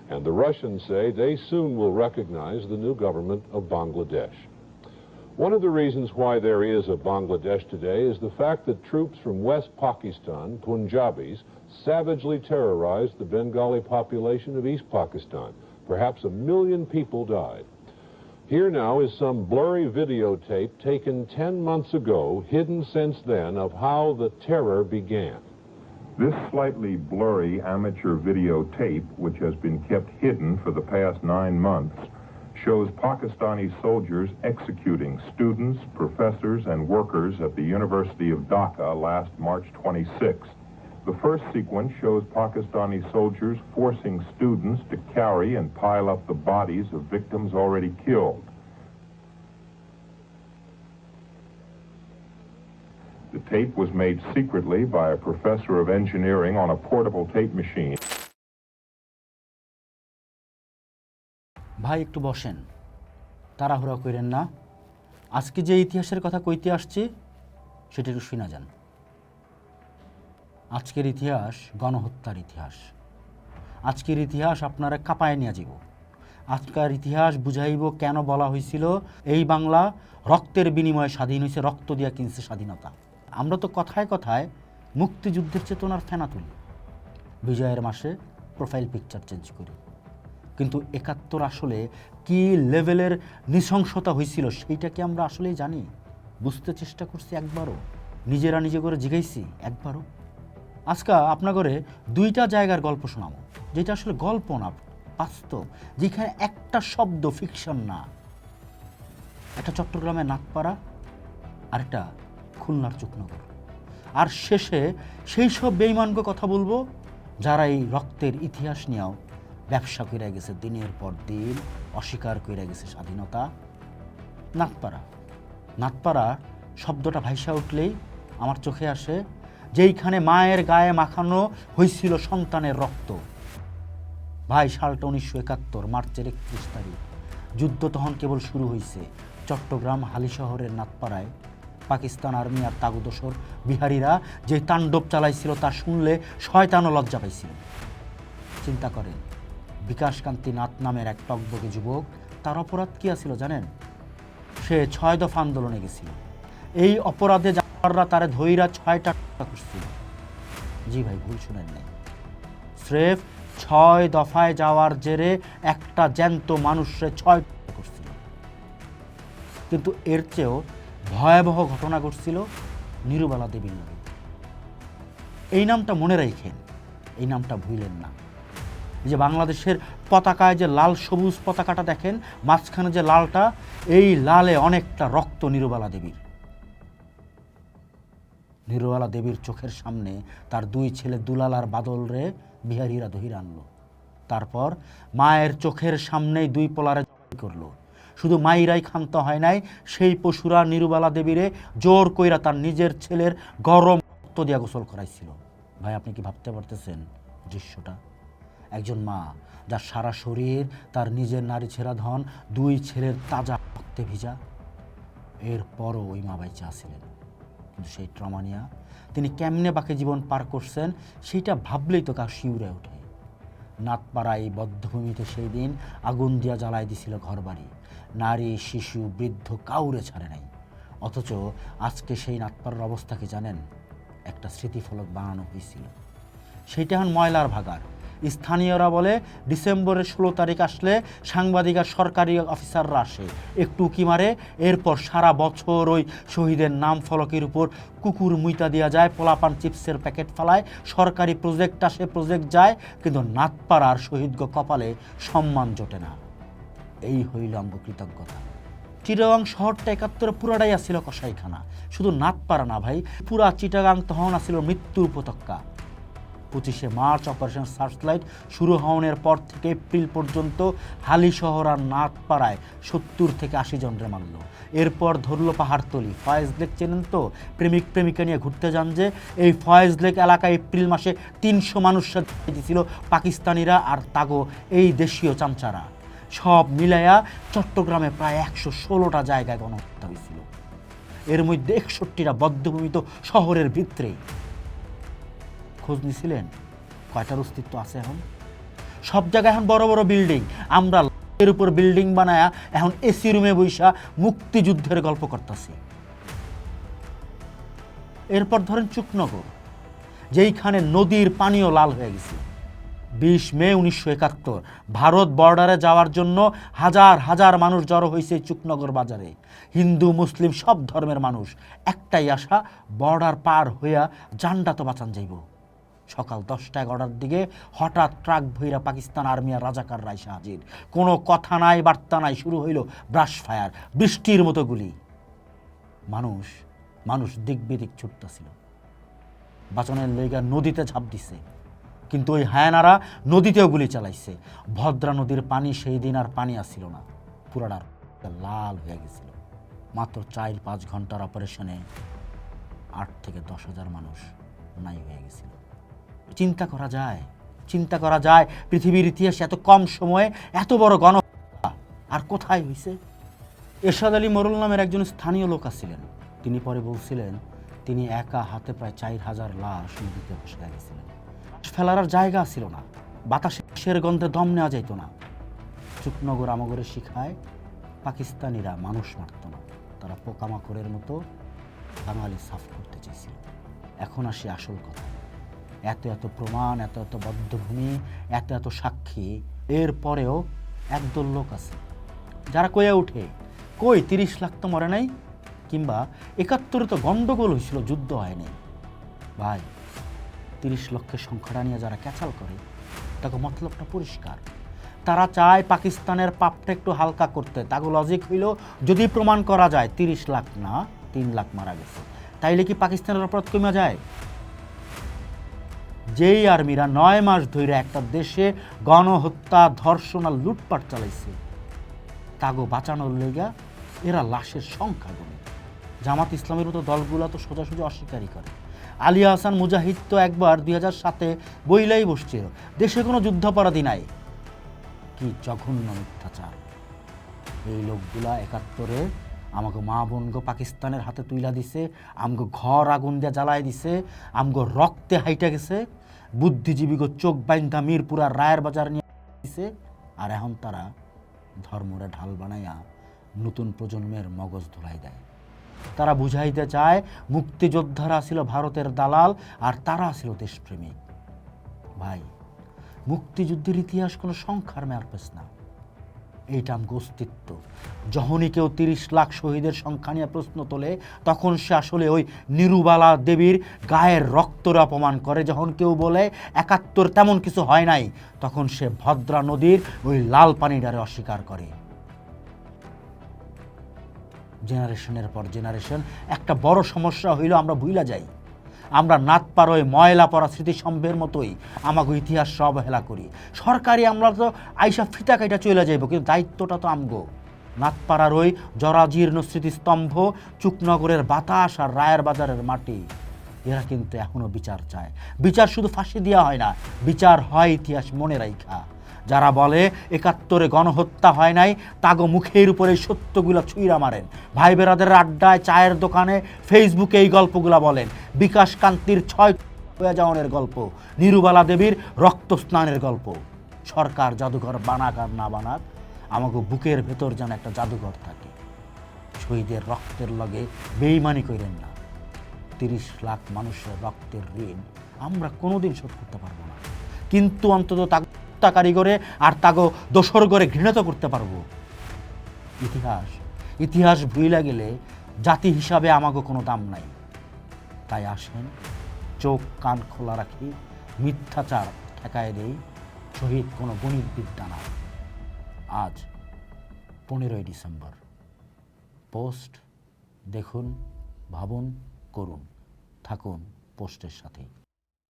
And the Russians say they soon will recognize the new government of Bangladesh. One of the reasons why there is a Bangladesh today is the fact that troops from West Pakistan, Punjabis, savagely terrorized the Bengali population of East Pakistan. Perhaps 1 million people died. Here now is some blurry videotape taken 10 months ago, hidden since then, of how the terror began. This slightly blurry amateur videotape, which has been kept hidden for the past 9 months, shows Pakistani soldiers executing students, professors, and workers at the University of Dhaka last March 26th. The first sequence shows Pakistani soldiers forcing students to carry and pile up the bodies of victims already killed. The tape was made secretly by a professor of engineering on a portable tape machine. ভাই একটু বসেন, তাড়াহুড়া করেন না। আজকে যে ইতিহাসের কথা কইতে আসছি সেটা একটু শুনা যান। আজকের ইতিহাস গণহত্যার ইতিহাস। আজকের ইতিহাস আপনারা কাঁপায় নিয়ে যাব। আজকের ইতিহাস বুঝাইব কেন বলা হয়েছিল এই বাংলা রক্তের বিনিময়ে স্বাধীন হয়েছে, রক্ত দিয়া কিনছে স্বাধীনতা। আমরা তো কথায় কথায় মুক্তিযুদ্ধের চেতনার ফেনা তুলি, বিজয়ের মাসে প্রোফাইল পিকচার চেঞ্জ করি, কিন্তু ৭১ আসলে কি লেভেলের নৃশংসতা হয়েছিল সেইটা কি আমরা আসলেই জানি? বুঝতে চেষ্টা করছি একবারও? নিজেরা নিজে করে জিগাইছি একবারও? আজকে আপনাগরে 2টা জায়গার গল্প শোনাবো, যেটা আসলে গল্প না, বাস্তব, যেখানে একটা শব্দ ফিকশন না। একটা চট্টগ্রামের নাথপাড়া, আর একটা খুলনার চুকনগর। আর শেষে সেই সব বেঈমানকে কথা বলবো যারা এই রক্তের ইতিহাস নিয়েও ব্যবসা করে গেছে, দিনের পর দিন অস্বীকার করে গেছে স্বাধীনতা। নাথপাড়া, নাথপাড়া শব্দটা ভাইসা উঠলেই আমার চোখে আসে যেইখানে মায়ের গায়ে মাখানো হয়েছিল সন্তানের রক্ত। ভাই, সালটা 1971, মার্চের 31 তারিখ। যুদ্ধ তখন কেবল শুরু হয়েছে। চট্টগ্রাম হালি শহরের নাথপাড়ায় পাকিস্তান আর্মি আর তাগুদোসর বিহারীরা যে তাণ্ডব চালাইছিল তা শুনলে শয়তানও লজ্জা পাইছিল। চিন্তা করেন, বিকাশকান্তি নাথ নামের এক টকবকে যুবক, তার অপরাধ কী আছিল জানেন? সে 6 দফা আন্দোলনে গেছিল। এই অপরাধে জানোয়াররা তারে ধইরা 6টা করছিল। জি ভাই, ভুল শুনেন নাই, স্রেফ 6 দফায় যাওয়ার জেরে একটা জ্যান্ত মানুষে 6টা করছিল। কিন্তু এর চেয়েও ভয়াবহ ঘটনা ঘটছিল নিরুবালা দেবীর নামে। এই নামটা মনে রাখেন, এই নামটা ভুলেন না। এই যে বাংলাদেশের পতাকায় যে লাল সবুজ পতাকাটা দেখেন, মাঝখানে যে লালটা, এই লালে অনেকটা রক্ত নিরুবালা দেবীর। নিরুবালা দেবীর চোখের সামনে তার 2 ছেলে দুলাল আর বাদল রে বিহারীরা ধইরা আনলো। তারপর মায়ের চোখের সামনেই 2 পোলারে করলো। শুধু মাইরাই ক্ষান্ত হয় নাই, সেই পশুরা নিরুবালা দেবীরে জোর কইরা তার নিজের ছেলের গরম রক্ত দিয়া গোসল করাইছিল। ভাই, আপনি কি ভাবতে পারতেছেন দৃশ্যটা? একজন মা যার সারা শরীর তার নিজের নারী ছেঁড়া ধন, 2 ছেলের তাজা রক্তে ভিজা, এরপরও ওই মা বাইচা ছিলেন। কিন্তু সেই ট্রমা নিয়া তিনি কেমনে বাকি জীবন পার করছেন সেইটা ভাবলেই তো গা শিউরে ওঠে। নাথপাড়া এই বদ্ধভূমিতে সেই দিন আগুন দিয়া জ্বালাই দিছিল ঘরবাড়ি, নারী শিশু বৃদ্ধ কাউরে ছাড়ে নাই। অথচ আজকে সেই নাথপাড়ার অবস্থা কি জানেন? একটা স্মৃতিফলক বানানো হয়েছিল, সেইটা এখন ময়লার ভাগার। স্থানীয়রা বলে ডিসেম্বরের 16 তারিখ আসলে সাংবাদিক আর সরকারি অফিসাররা আসে, একটু উকি মারে, এরপর সারা বছর ওই শহীদের নাম ফলকের উপর কুকুর মুইতা দেওয়া যায়, পোলাপান চিপসের প্যাকেট ফালায়, সরকারি প্রজেক্ট আসে, প্রজেক্ট যায়, কিন্তু নাথপাড়ার শহীদগ কপালে সম্মান জোটে না। এই হইল আমগো কৃতজ্ঞতা। চিটাগাং শহরটা 71 পুরাটাই আসছিল কসাইখানা। শুধু নাথপাড়া না ভাই, পুরা চিটাগাং তখন আসছিল মৃত্যুর উপত্যকা। 25শে মার্চ অপারেশন সার্চলাইট শুরু হওয়ার পর থেকে এপ্রিল পর্যন্ত হালি শহর আর নাথপাড়ায় 70 থেকে 80 জনরে মারল। এরপর ধরলো পাহাড়তলি, ফয়েজ লেক চেনেন তো? প্রেমিক প্রেমিকা নিয়ে ঘুরতে যান যে, এই ফয়েজ লেক এলাকায় এপ্রিল মাসে 300 মানুষ দিয়েছিল পাকিস্তানিরা আর তাগো এই দেশীয় চামচারা। সব মিলাইয়া চট্টগ্রামে প্রায় 116টা জায়গায় গণহত্যা হয়েছিল। এর মধ্যে 61টা বদ্ধভূমিত শহরের ভিতরেই। খোঁজ নিছিলেন কয়টার অস্তিত্ব আছে এখন? সব জায়গায় এখন বড় বড় বিল্ডিং, আমরা এর উপর বিল্ডিং বানায়া এখন এসি রুমে বৈশা মুক্তিযুদ্ধের গল্প করতেছি। এরপর ধরেন চুকনগর, যেইখানে নদীর পানিও লাল হয়ে গেছে। 20 মে 1971 ভারত বর্ডারে যাওয়ার জন্য হাজার হাজার মানুষ জড়ো হয়েছে চুকনগর বাজারে। হিন্দু মুসলিম সব ধর্মের মানুষ, একটাই আশা, বর্ডার পার হইয়া জানটা তো বাঁচান যাইব। সকাল 10টা-11টার দিকে হঠাৎ ট্রাক ভইরা পাকিস্তান আর্মি আর রাজাকার রাইসা হাজির। কোনো কথা নাই, বার্তা নাই, শুরু হইল ব্রাশ ফায়ার, বৃষ্টির মতো গুলি। মানুষ মানুষ দিক বিদিক ছুটতেছিল, বাঁচানোর লইগা নদীতে ঝাঁপ দিছে, কিন্তু ওই হায়নারা নদীতেও গুলি চালাইছে। ভদ্রা নদীর পানি সেই দিন আর পানি আসছিল না, পুরাটা লাল হয়ে গেছিল। মাত্র 4-5 ঘন্টার অপারেশনে 8 থেকে 10 হাজার মানুষ নাই হয়ে গেছিল। চিন্তা করা যায় পৃথিবীর ইতিহাসে এত কম সময়ে এত বড় গণহত্যা আর কোথায় হয়েছে। এরশাদ আলী মোরল নামের একজন স্থানীয় লোক ছিলেন, তিনি পরে বলছিলেন তিনি একা হাতে প্রায় 4000 লাশ নদীতে ভেসে গেছিলেন। ফেলার আর জায়গা ছিল না, বাতাসের গন্ধে দম নেওয়া যাইত না। চুকনগর আমাগরে শিখায় পাকিস্তানিরা মানুষ মারত না, তারা পোকামাকড়ের মতো বাঙালি সাফ করতে চেয়েছিল। এখন আসে আসল কথা। এত এত প্রমাণ, এত এত বদ্ধভূমি, এত এত সাক্ষী, এরপরেও একদল লোক আছে যারা কয়ে ওঠে, কই 30 লাখ তো মরে নাই, কিংবা 71-এ তো গন্ডগোল হয়েছিল, যুদ্ধ হয়নি। ভাই, 30 লক্ষের সংখ্যাটা নিয়ে যারা ক্যাচাল করে, তাকে মতলবটা পরিষ্কার। তারা চায় পাকিস্তানের পাপটা একটু হালকা করতে। তাকে লজিক হইল, যদি প্রমাণ করা যায় 30 লাখ না 3 লাখ মারা গেছে, তাইলে কি পাকিস্তানের অপরাধ কমে যায়? যেই আর্মিরা 9 মাস ধরে একটা দেশে গণহত্যা, ধর্ষণ আর লুটপাট চালাইছে, তাগো বাঁচানোর লেগা এরা লাশের সংখ্যা গুনে। জামাত ইসলামের মতো দলগুলো তো সোজাসুজি অস্বীকারই করে। আলী আহসান মুজাহিদ তো একবার 2007-এ বইলাই বসছিল, দেশে কোনো যুদ্ধাপরাধী নাই। কি জঘন্য মিথ্যাচার! এই লোকগুলা 71-এ আমাকে মা বোনগো পাকিস্তানের হাতে তুইলা দিছে, আমগো ঘর আগুন দিয়ে জ্বালায় দিছে, আমগো রক্তে হাইটা গেছে, বুদ্ধিজীবীগো চোখ বাইন্ধা মিরপুরা রায়ের বাজার নিয়ে দিছে। আর এখন তারা ধর্মরে ঢাল বানাইয়া নতুন প্রজন্মের মগজ ধুলাই দেয়। তারা বুঝাইতে চায় মুক্তিযোদ্ধারা ছিল ভারতের দালাল আর তারা ছিল দেশপ্রেমিক। ভাই, মুক্তিযুদ্ধের ইতিহাস কোনো সংখ্যার ম্যারপেস না, এইটা আমগো অস্তিত্ব। যখনই কেউ 30 লাখ শহীদের সংখ্যা নিয়ে প্রশ্ন তোলে, তখন সে আসলে ওই নিরুবালা দেবীর গায়ের রক্তর অপমান করে। যখন কেউ বলে 71 তেমন কিছু হয় নাই, তখন সে ভদ্রা নদীর ওই লাল পানিটারে অস্বীকার করে। জেনারেশনের পর জেনারেশন একটা বড় সমস্যা হইল, আমরা ভুইলা যাই। আমরা নাতপার ওই ময়লা পড়া স্মৃতিসম্ভের মতোই আমাকে ইতিহাস অবহেলা করি। সরকারি আমরা তো আইসা ফিতা কাইটা চলে যাইব, কিন্তু দায়িত্বটা তো আমগো। নাতপাড়ার ওই জরাজীর্ণ স্মৃতিস্তম্ভ, চুকনগরের বাতাস আর রায়ের বাজারের মাটি, এরা কিন্তু এখনো বিচার চায়। বিচার শুধু ফাঁসি দেওয়া হয় না, বিচার হয় ইতিহাস মনে রাইখা। যারা বলে 71-এ গণহত্যা হয় নাই, তাগো মুখের উপরে সত্যগুলা ছুঁইরা মারেন। ভাই বেরাদের আড্ডায়, চায়ের দোকানে, ফেসবুকে এই গল্পগুলা বলেন। বিকাশ কান্তির 6 হয়ে যাওয়ানের গল্প, নিরুবালা দেবীর রক্ত স্নানের গল্প। সরকার জাদুঘর বানাক আর না বানাক, আমাকে বুকের ভেতর যেন একটা জাদুঘর থাকে। শহীদের রক্তের লগে বেইমানি করেন না। 30 লাখ মানুষের রক্তের ঋণ আমরা কোনোদিন শোধ করতে পারবো না, কিন্তু অন্তত কারিগরে আর তাগো দোসর করে ঘৃণিত করতে পারবো। ইতিহাস ভুইলা গেলে জাতি হিসাবে আমাকে কোনো দাম নাই। তাই আসেন, চোখ কান খোলা রাখি, মিথ্যাচার ঠেকায় দেই, শহীদ কোনো গণিত বিদ্যা না। আজ 15ই ডিসেম্বর। পোস্ট দেখুন, ভাবুন, করুন, থাকুন পোস্টের সাথে।